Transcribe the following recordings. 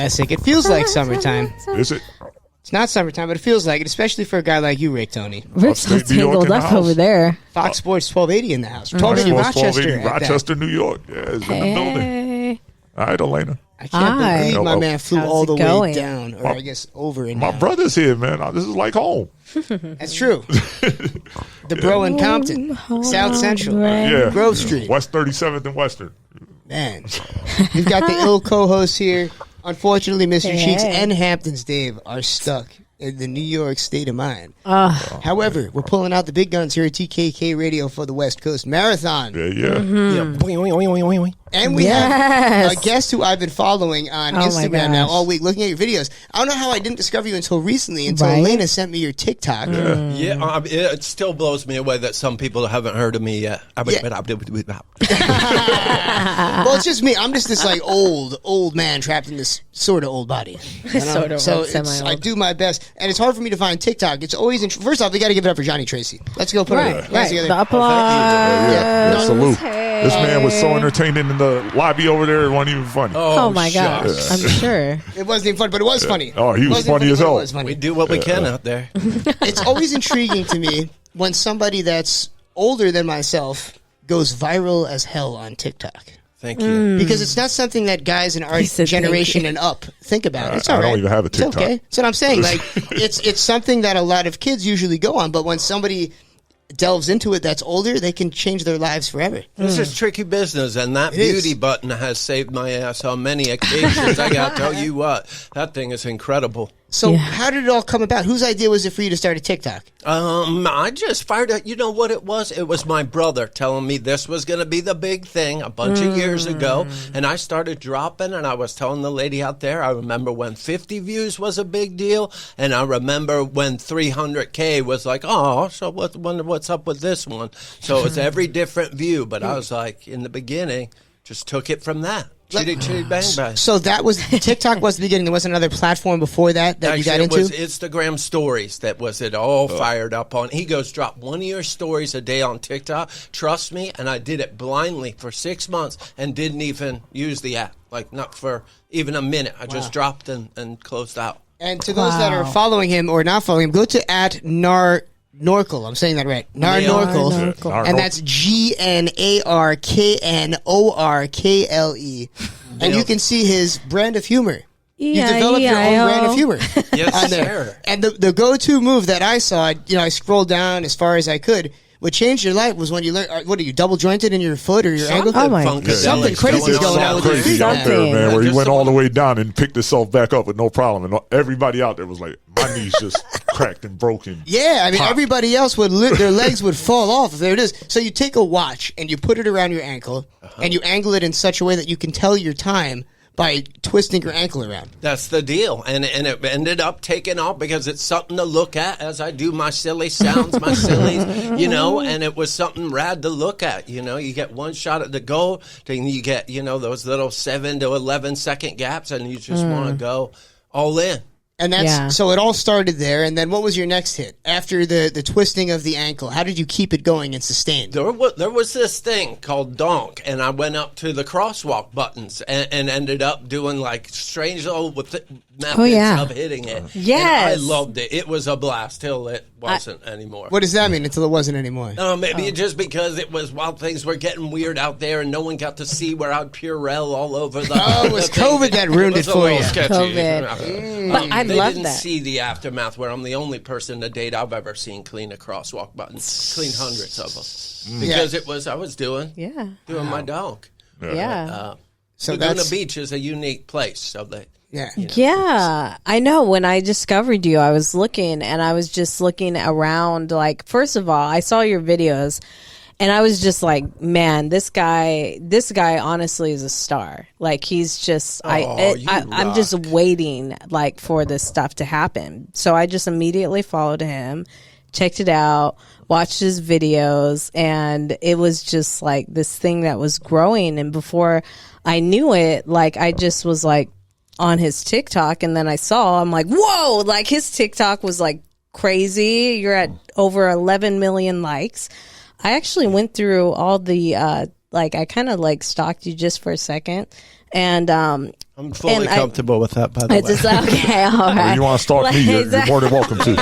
classic. It feels like summertime. Is it? It's not summertime, but it feels like it, especially for a guy like you, Rick Tony. Rick's all Upstate New York tangled in the up house. over there. Fox Sports 1280 in the house. Fox 1280 Sports Rochester. 1280 Rochester, New York. Yeah, it's in the building. Hey. All right, Elena. I can't Hi. believe my Oh, man flew how's all it the way going? down, or I guess over and My down. brother's here, man. This is like home. That's true. The bro in Compton, South Central, Yeah. Grove Street. West 37th and Western. Man, we've got the ill co-host here. Unfortunately, Mr. Hey. Cheeks and Hampton's Dave are stuck in the New York state of mind. However, we're pulling out the big guns here at TKK Radio for the West Coast Marathon. Yeah, yeah. Mm-hmm. And we have a guest who I've been following on Oh my Instagram now gosh. all week, looking at your videos. I don't know how I didn't discover you until recently, until Right? Elena sent me your TikTok. Yeah, it still blows me away that some people haven't heard of me yet. Well, it's just me. I'm just this like old man trapped in this sort of old body. You know? Sort of so old, it's, semi-old. I do my best, and it's hard for me to find TikTok. It's always first off, we got to give it up for Johnny Tracy. Let's go put Right, it right. together. The applause. Yeah, salute. Hey. This man was so entertaining in the lobby over there, it wasn't even funny. Oh my gosh, shucks. I'm sure. It wasn't even funny, but it was funny. Oh, he It was wasn't funny as but it hell. was funny. We do what we can out there. It's always intriguing to me when somebody that's older than myself goes viral as hell on TikTok. Thank you. Because it's not something that guys in our He said thank generation you. and up think about. It's I all don't right. even have a It's TikTok. okay. That's what I'm saying. Like it's something that a lot of kids usually go on, but when somebody delves into it that's older, they can change their lives forever. This is tricky business, and that It is. beauty button has saved my ass on many occasions. I gotta tell you what, that thing is incredible. So Yeah. how did it all come about? Whose idea was it for you to start a TikTok? I just fired it. You know what it was? It was my brother telling me this was going to be the big thing a bunch of years ago. And I started dropping, and I was telling the lady out there, I remember when 50 views was a big deal. And I remember when 300K was like, oh, so what's up with this one? So it's every different view. But I was like, in the beginning, just took it from that. Chitty, chitty, bang, bang. So that was TikTok was the beginning. There wasn't another platform before that you got Actually, into? it was Instagram stories that was it all fired up on. He goes, drop one of your stories a day on TikTok. Trust me, and I did it blindly for 6 months and didn't even use the app, like not for even a minute. I just dropped and closed out. And to those that are following him or not following him, go to @Norkle. I'm saying that right. Norkle. Narnorkle. And that's GNARKNORKLE. And you can see his brand of humor. You developed your own brand of humor Yes, on there. sir. And the go-to move that I saw, I scrolled down as far as I could. What changed your life was when you learned, what are you, double jointed in your foot or your ankle? Oh my Funkadelic God. Something crazy is going on with your Crazy feet. out there, Something. man, where he Just went all the someone- way down and picked himself back up with no problem. And everybody out there was like, my knees just cracked and broken. Yeah, I mean, Pop. everybody else would their legs would fall off if there it is. So you take a watch and you put it around your ankle and you angle it in such a way that you can tell your time by twisting your ankle around. That's the deal. And it ended up taking off because it's something to look at as I do my silly sounds, my sillies, and it was something rad to look at. You get one shot at the goal, then you get, those little 7 to 11 second gaps, and you just want to go all in. And that's Yeah. so it all started there. And then what was your next hit after the twisting of the ankle? How did you keep it going and sustained? There was this thing called donk, and I went up to the crosswalk buttons and ended up doing like strange little methods yeah. of hitting it. Yes. And I loved it. It was a blast till it wasn't anymore. What does that mean until it wasn't anymore? Maybe just because it was while things were getting weird out there and no one got to see where I'd Purell all over the. Oh, it was the thing. COVID that ruined it was a for little you. sketchy. COVID. But I they love didn't that. see the aftermath where I'm the only person to date I've ever seen clean a crosswalk button, clean hundreds of them, because I was doing my dog. Yeah. So Laguna that's Beach is a unique place, so they. yeah. Yeah, I know. When I discovered you, I was looking and I was just looking around. Like, first of all, I saw your videos and I was just like, man, this guy honestly is a star. Like, he's just, I'm just waiting like for this stuff to happen. So I just immediately followed him, checked it out, watched his videos, and it was just like this thing that was growing. And before I knew it, like, I just was like on his TikTok, and then I'm like, whoa, like his TikTok was like crazy. You're at over 11 million likes. I actually went through all the, I kind of like stalked you just for a second. And I'm fully And comfortable with that, by the It's way. just okay. All Or right. you want to stalk me, you're more than welcome to.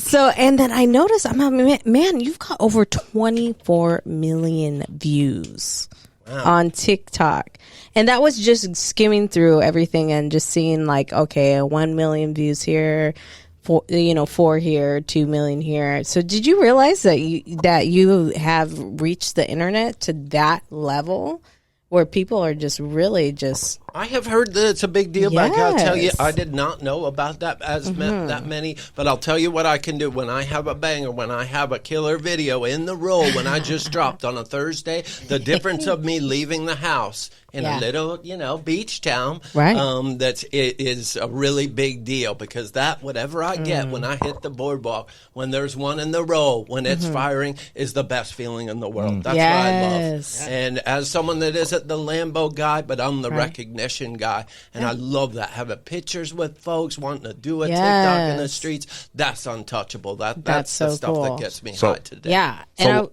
So, and then I noticed, I'm like, man, you've got over 24 million views on TikTok. And that was just skimming through everything and just seeing like, okay, 1 million views here, 4 here, 2 million here. So did you realize that you have reached the internet to that level where people are just really just... I have heard that it's a big deal, but I gotta tell you, Yes. I did not know about that that many. But I'll tell you what I can do when I have a banger, when I have a killer video in the roll, when I just dropped on a Thursday. The difference of me leaving the house in a little, beach town, Right. it is a really big deal because that whatever I get when I hit the boardwalk, when there's one in the roll, when it's firing, is the best feeling in the world. That's what I Yes. love. And as someone that isn't the Lambo guy, but I'm the recognition guy, and I love that. Having pictures with folks, wanting to do a TikTok in the Yes. streets, that's untouchable. That's so the stuff cool. that gets me So- high today. Yeah. And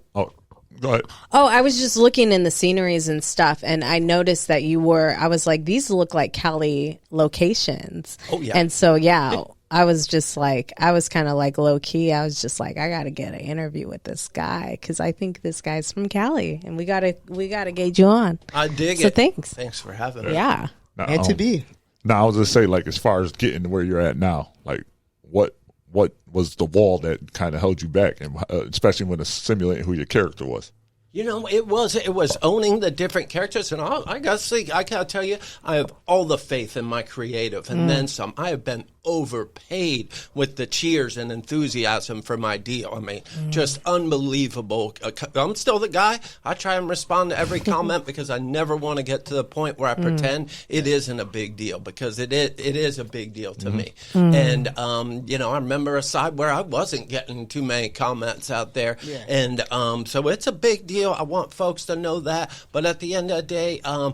Go ahead. I was just looking in the sceneries and stuff, and I noticed that I was like, these look like Cali locations. Oh, yeah. And so, I was just like, I was kind of like low key. I was just like, I got to get an interview with this guy because I think this guy's from Cali, and we gotta get you on. I dig So it. thanks. Thanks for having me. Yeah. Now, And to be. Now, I was just say, like, as far as getting to where you're at now, like, what was the wall that kind of held you back, and especially when it's simulating who your character was? It was owning the different characters, and I gotta tell you, I have all the faith in my creative, and then some. I have been overpaid with the cheers and enthusiasm for my deal. I mean, just unbelievable. I'm still the guy. I try and respond to every comment because I never want to get to the point where I pretend it isn't a big deal, because it is a big deal to me. And I remember a side where I wasn't getting too many comments out there, and so it's a big deal. I want folks to know that, but at the end of the day, I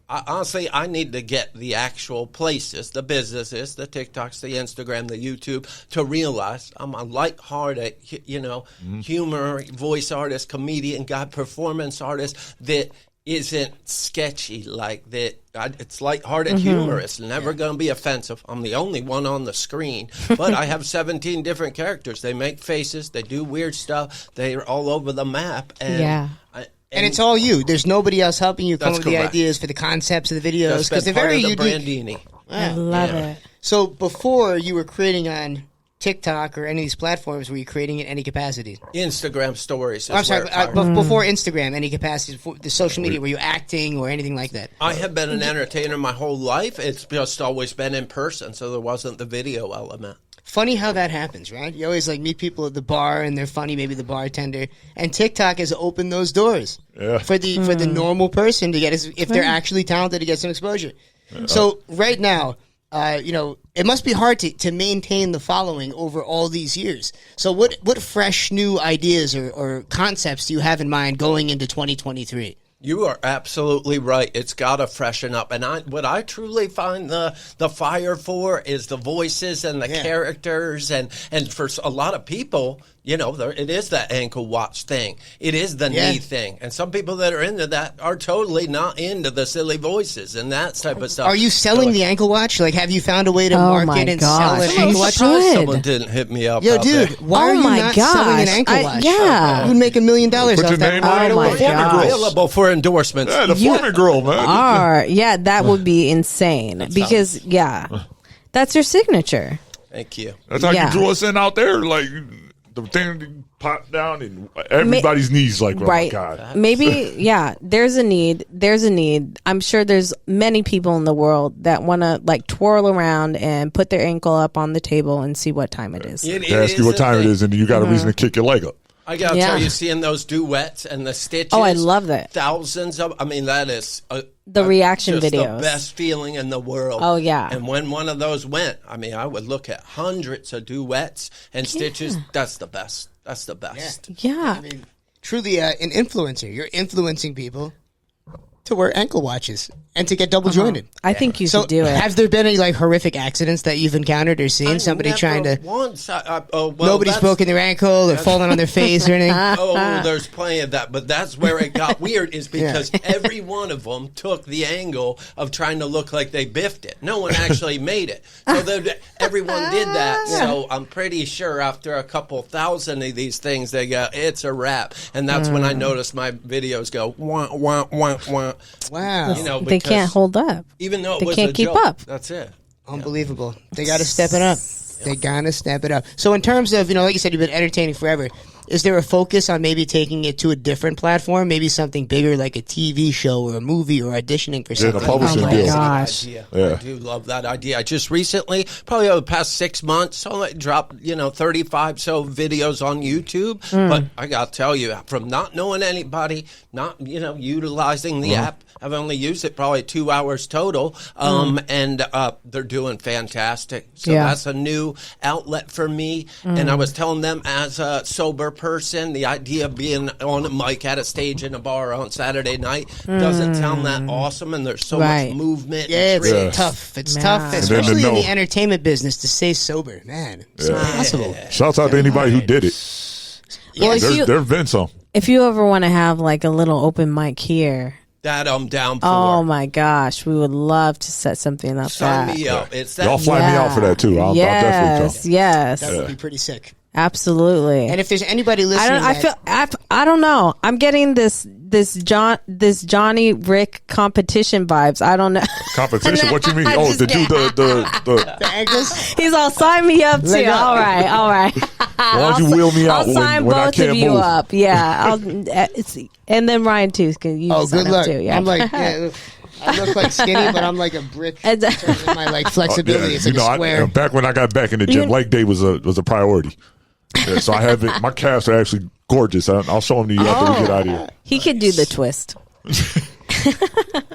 honestly, I need to get the actual places, the businesses, the TikToks, the Instagram, the YouTube, to realize I'm a lighthearted, humor, voice artist, comedian guy, performance artist that isn't sketchy like that. It's lighthearted humor. It's never going to be offensive. I'm the only one on the screen, but I have 17 different characters. They make faces. They do weird stuff. They're all over the map. And And it's all you. There's nobody else helping you come up with the correct. ideas for the concepts of the videos that's because they're part very of the unique. Brandini. I love it. So before you were creating on TikTok or any of these platforms, were you creating in any capacity? Instagram stories. I'm sorry, where it before Instagram, any capacity, for the social media, were you acting or anything like that? I have been an entertainer my whole life. It's just always been in person, so there wasn't the video element. Funny how that happens, right? You always meet people at the bar and they're funny, maybe the bartender. And TikTok has opened those doors for the normal person to get, if they're actually talented, to get some exposure. So right now, it must be hard to maintain the following over all these years. So what fresh new ideas or concepts do you have in mind going into 2023? You are absolutely right. It's got to freshen up. And what I truly find the fire for is the voices and the characters. And for a lot of people, it is that ankle watch thing. It is the knee thing. And some people that are into that are totally not into the silly voices and that type of stuff. Are you selling the ankle watch? Have you found a way to market and sell an Someone ankle watch? should. Someone didn't hit me up. Yo, out dude, there. why are you not selling an ankle watch? Yeah. You'd make $1 million off Put your that. name right Oh on my the Foreman gosh. Girls. Available for endorsements. Yeah, the Foreman Girl, man. That would be insane because that's your signature. Thank you. That's how Yeah. you drew us in out there. Like, the thing popped down and everybody's knees oh my God. Maybe, there's a need. I'm sure there's many people in the world that want to twirl around and put their ankle up on the table and see what time it is. They ask you what time it is, and you got a reason to kick your leg up. I gotta tell you, seeing those duets and the stitches. Oh, I love that. Thousands of. I mean, that is The reaction just videos. the best feeling in the world. Oh, yeah. And when one of those went, I mean, I would look at hundreds of duets and stitches. That's the best. That's the best. Yeah. I mean, truly an influencer. You're influencing people. to wear ankle watches and to get double jointed. I think you should do it. Have there been any like horrific accidents that you've encountered or seen? Somebody trying to once. nobody's broken their ankle or fallen on their face or anything. Oh, there's plenty of that, but that's where it got weird. Is because every one of them took the angle of trying to look like they biffed it. No one actually made it, so everyone did that. So I'm pretty sure after a couple thousand of these things, they go, it's a wrap, and that's when I noticed my videos go wah wah wah wah. Wow, they can't hold up. Even though they was can't a keep joke. up. That's it. Unbelievable. They got to step it up. They got to step it up. So in terms of, like you said, you've been entertaining forever. Is there a focus on maybe taking it to a different platform? Maybe something bigger like a TV show or a movie or auditioning for something? The publishing Oh my deal. gosh. I do love that idea. I just recently, probably over the past 6 months, I dropped 35 so videos on YouTube. But I got to tell you, from not knowing anybody, not utilizing the app, I've only used it probably 2 hours total, and they're doing fantastic. So that's a new outlet for me. And I was telling them, as a sober person, the idea of being on a mic at a stage in a bar on Saturday night doesn't sound that awesome, and there's so much movement. Yeah, and it's tough. It's tough, especially in the entertainment business, to stay sober. Man, it's impossible. Shouts out to anybody who did it. Well, there have been some. If you ever want to have like a little open mic here, that I'm down for. Oh my gosh, we would love to set something up. Sign me up. It's that. Y'all fly me out for that too. I'll definitely come. Yes, that would be pretty sick. Absolutely. And if there's anybody listening, I don't know. I'm getting this Johnny Rick competition vibes. I don't know. Competition? What you mean? Oh, to do the ankles? He's all, sign me up too. All right. As long as you wheel me out I'll sign when I both can't of you move. up. Yeah. And then Ryan too. You good luck. Too, yeah. I'm like. Yeah, I look like skinny, but I'm like a brick in terms of my like flexibility. It's like a square. Back when I got back in the gym, leg day was a priority. Yeah, so I have it. My calves are actually gorgeous. I'll show them to you after we get out of here. He could do the twist.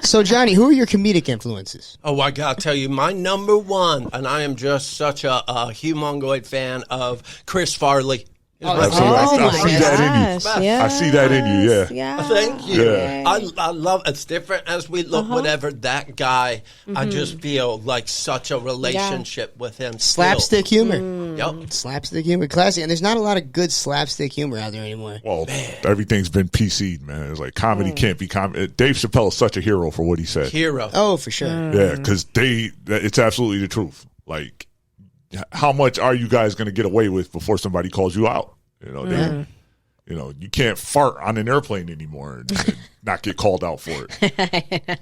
So, Johnny, who are your comedic influences? Oh, I gotta tell you, my number one, and I am just such a humongoid fan of Chris Farley. I see that in you. Yes. I see that in you. Yeah. Thank you. Yeah. I love it's different as we look. Whatever that guy, I just feel like such a relationship with him. Slapstick humor. Yep. Slapstick humor, classic. And there's not a lot of good slapstick humor out there anymore. Well, everything's been PC'd, man. It's like comedy can't be comedy. Dave Chappelle is such a hero for what he said. Hero. Oh, for sure. Yeah, because it's absolutely the truth. Like, how much are you guys going to get away with before somebody calls you out? You can't fart on an airplane anymore and not get called out for it.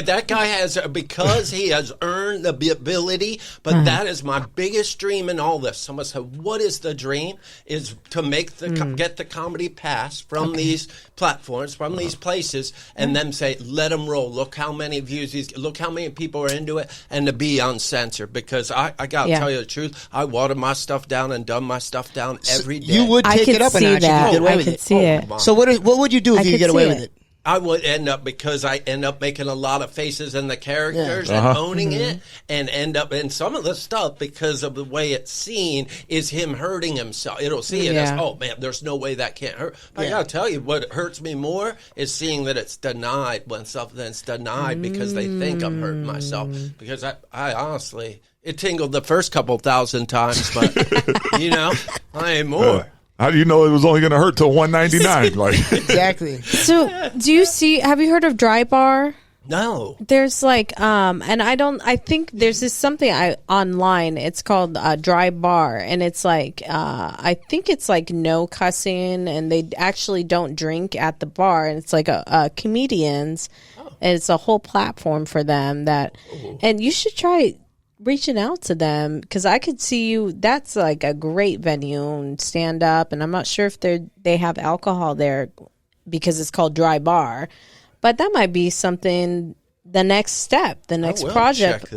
That guy has, because he has earned the ability, but that is my biggest dream in all this. Someone said, what is the dream? Is to make get the comedy pass from these platforms, from these places, and then say, let him roll. Look how many views look how many people are into it, and to be uncensored. Because I got to tell you the truth, I watered my stuff down and done my stuff down every day. You would take it up a notch if you get away with it. See it. So what would you do if you get away with it? I would end up, because I end up making a lot of faces in the characters and owning it, and end up in some of the stuff, because of the way it's seen, is him hurting himself. It'll see it as, oh man, there's no way that can't hurt. But I gotta tell you, what hurts me more is seeing that it's denied, when something's denied because they think I'm hurting myself. Because I honestly, it tingled the first couple thousand times, but I ain't more. How do you know it was only going to hurt till 199? Like Exactly. So, have you heard of Dry Bar? No. There's like, I think there's this something online. It's called Dry Bar, and it's like, I think it's like no cussing, and they actually don't drink at the bar, and it's like comedians, and it's a whole platform for them and you should try reaching out to them, because I could see you. That's like a great venue and stand up, and I'm not sure if they have alcohol there, because it's called Dry Bar, but that might be something. The next step, the next project,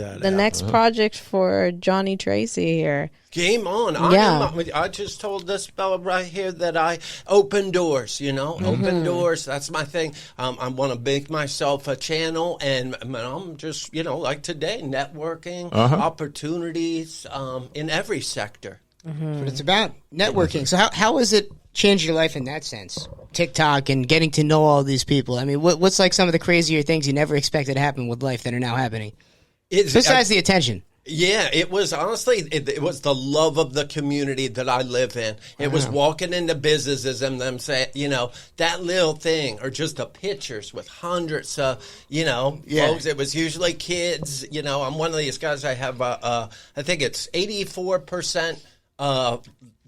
project for Johnny Tracy here. Game on. I just told this fella right here that I open doors, open doors. That's my thing. I want to make myself a channel, and I'm just, like today, networking, opportunities in every sector. But it's about networking. So how has it changed your life in that sense? TikTok and getting to know all these people. I mean, what's like some of the crazier things you never expected to happen with life that are now happening? Besides the attention. Yeah, it was honestly, it was the love of the community that I live in. It was walking into businesses and them saying, that little thing, or just the pictures with hundreds of, folks. It was usually kids. I'm one of these guys. I have, I think it's 84%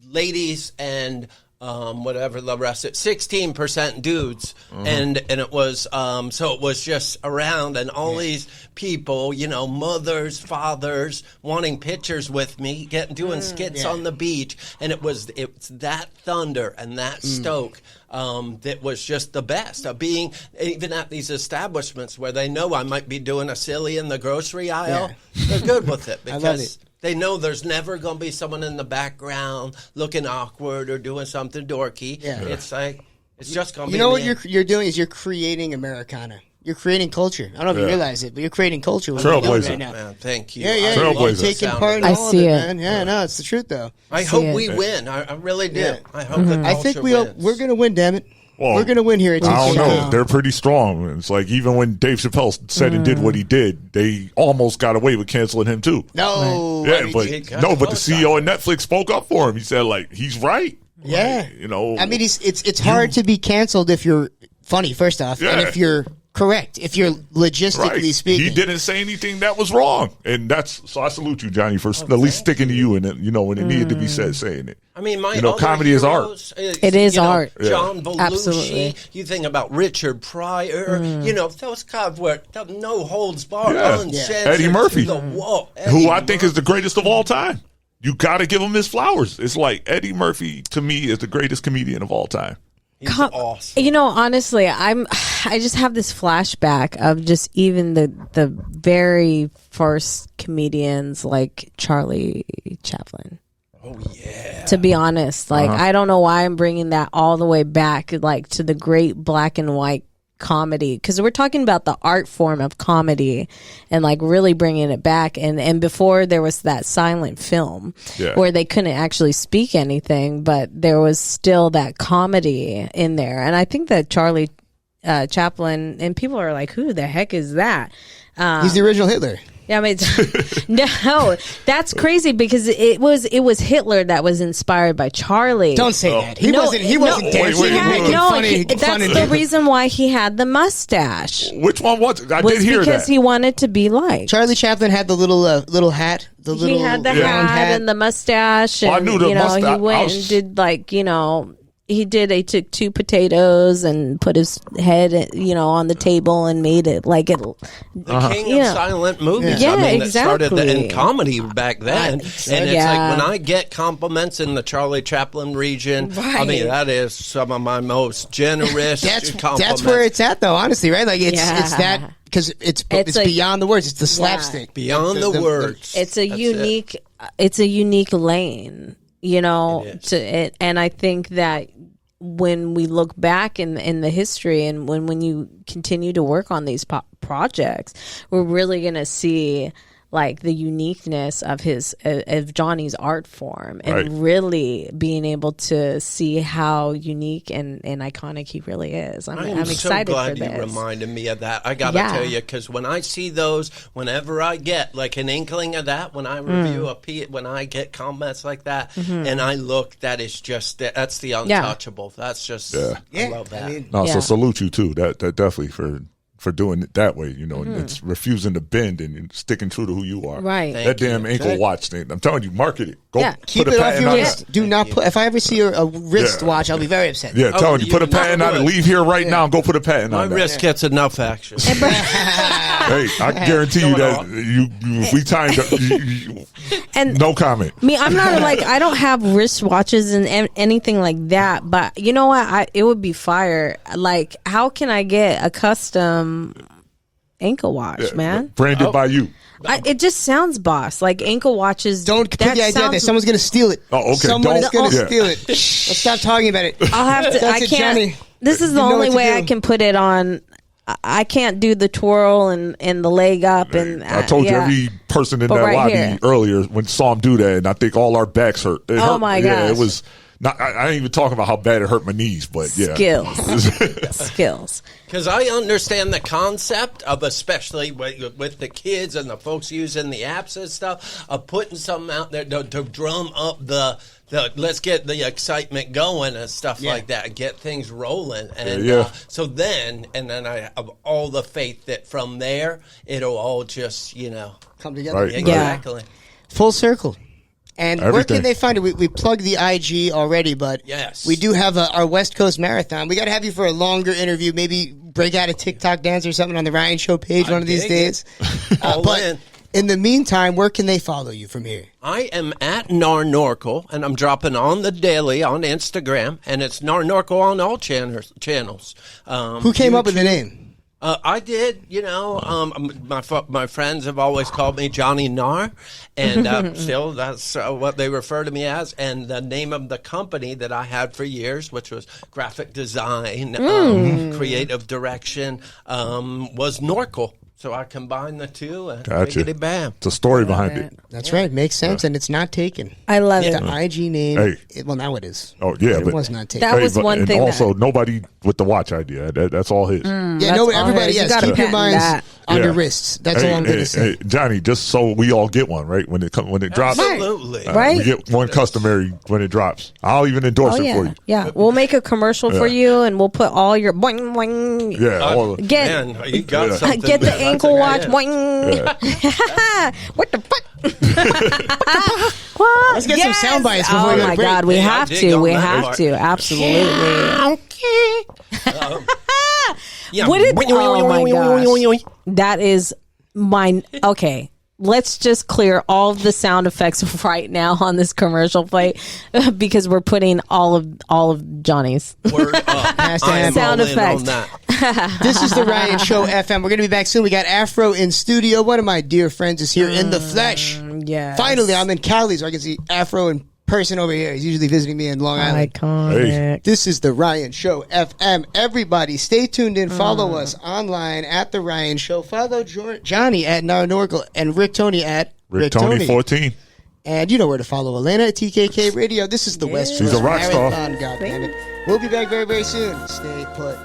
ladies and whatever the rest, 16% dudes, and it was so it was just around, and all these people, mothers, fathers, wanting pictures with me, doing skits on the beach, and it's that thunder and that stoke that was just the best of being even at these establishments where they know I might be doing a silly in the grocery aisle. They're good with it because they know there's never going to be someone in the background looking awkward or doing something dorky. Yeah. It's like, it's just going to be what you're doing is you're creating Americana. You're creating culture. I don't know if you realize it, but you're creating culture. Trailblazer. Right now. Man, thank you. Yeah. You're taking part in all of it, man. Yeah, no, it's the truth, though. I hope we win. I really do. Yeah. I hope the culture I think wins. we're going to win, damn it. Well, we're going to win here at TCL. I don't know. They're pretty strong. It's like even when Dave Chappelle said and did what he did, they almost got away with canceling him too. No. Yeah, but the CEO of Netflix spoke up for him. He said, he's right. Yeah. Like, I mean, it's hard to be canceled if you're funny, first off, and if you're correct, if you're logistically speaking. He didn't say anything that was wrong. And so I salute you, Johnny, for at least sticking to you and when it needed to be said, saying it. I mean, my comedy is art. It is art. John Belushi. Absolutely. You think about Richard Pryor. Those guys were no holds barred, uncensored. Eddie Murphy, to the wall. who I think is the greatest of all time. You got to give him his flowers. It's like Eddie Murphy to me is the greatest comedian of all time. He's awesome. Honestly, I just have this flashback of just even the very first comedians like Charlie Chaplin. Oh yeah. To be honest, I don't know why I'm bringing that all the way back, to the great black and white comedy, because we're talking about the art form of comedy and really bringing it back. And before there was that silent film where they couldn't actually speak anything, but there was still that comedy in there. And I think that Charlie Chaplin, and people are like, who the heck is that? He's the original Hitler. Yeah, I mean, no, that's crazy because it was Hitler that was inspired by Charlie. Don't say that. He wasn't dancing. That's the reason why he had the mustache. Which one was it? I did hear that. Because he wanted to be like Charlie Chaplin had the little hat. He had the hat and the mustache. And, I knew the mustache. He went and did he took 2 potatoes and put his head, on the table and made it like it. The king of silent movies. Yeah, that exactly. started in comedy back then. And it's like when I get compliments in the Charlie Chaplin region, I mean, that is some of my most generous compliments. That's where it's at, though, honestly, right? It's that, because it's beyond the words. It's the slapstick. Beyond the words. It's a unique lane. And I think that when we look back in the history and when you continue to work on these projects, we're really going to see the uniqueness of Johnny's art form and really being able to see how unique and iconic he really is. I'm excited so glad for this. You reminded me of that. I got to tell you, because when I see those, whenever I get an inkling of that, when I review when I get comments like that, and I look, that's the untouchable. That's just, I love that. So salute you too. That definitely for doing it that way, and it's refusing to bend and sticking true to who you are. Right. That damn ankle watch thing. I'm telling you, market it. Go keep it off your wrist. Do not put. If I ever see a wrist watch, I'll be very upset. Yeah, telling you, put a patent on it. Leave here right now and go put a patent on it. My wrist gets enough action. Hey, I guarantee you that if we timed up, and no comment. I'm not I don't have wrist watches and anything like that, but you know what? It would be fire. How can I get a custom ankle watch, man? Branded by you. It just sounds boss. Ankle watches. Don't put the idea that someone's going to steal it. Oh, okay. Someone is going to steal it. Let's stop talking about it. I'll have to. I can't. Johnny. This is the only way I can put it on. I can't do the twirl and the leg up. And I told you, every person in that lobby earlier when saw him do that, and I think all our backs hurt. It hurt. My gosh. It was not. I ain't even talking about how bad it hurt my knees, but yeah, skills. Because I understand the concept of, especially with the kids and the folks using the apps and stuff, of putting something out there to drum up the let's get the excitement going and stuff like that, and get things rolling. And so then I have all the faith that from there it'll all just come together. Right, exactly. Full circle. And everything. Where can they find it? We plugged the IG already, but we do have our West Coast Marathon. We got to have you for a longer interview. Maybe break out a TikTok dance or something on the Ryan Show page one of these days. But in the meantime, where can they follow you from here? I am at Narnorkel, and I'm dropping on the daily on Instagram, and it's Narnorkel on all channels. Who came up with the name? I did, my friends have always called me Johnny Nar, and still that's what they refer to me as. And the name of the company that I had for years, which was graphic design, creative direction, was Norkel. So I combine the two and biggity bam. It's a story behind it. That's right. Makes sense, and it's not taken. I love it. The IG name. Well, now it is. Oh, yeah. But it was not taken. That was one thing. Also, nobody with the watch idea. That's all his. Everybody, keep your minds on your wrists. That's all I'm going to say. Johnny, just so we all get one, right? When it drops. Absolutely. Right? We get one customary when it drops. I'll even endorse it for you. Yeah. We'll make a commercial for you, and we'll put all your boing, boing. Yeah. Get the ankle watch. Boing. What the fuck? Let's get some sound bites before we go to break. God, we have to. We have to. Absolutely. Oh my gosh. That is mine. Okay. Let's just clear all of the sound effects right now on this commercial plate because we're putting all of Johnny's sound effects. This is the Ryan Show FM. We're going to be back soon. We got Afro in studio. One of my dear friends is here in the flesh. Yes. Finally, I'm in Cali, so I can see Afro in person over here. He's usually visiting me in Long Island. Iconic. Hey. This is the Ryan Show FM. Everybody, stay tuned in. Follow us online at the Ryan Show. Follow Johnny at Narnorkel and Rick Tony at Rick Tony 14. And you know where to follow Elena at TKK Radio. This is the West Coast She's a rock star. Marathon. God damn it. We'll be back very, very soon. Stay put.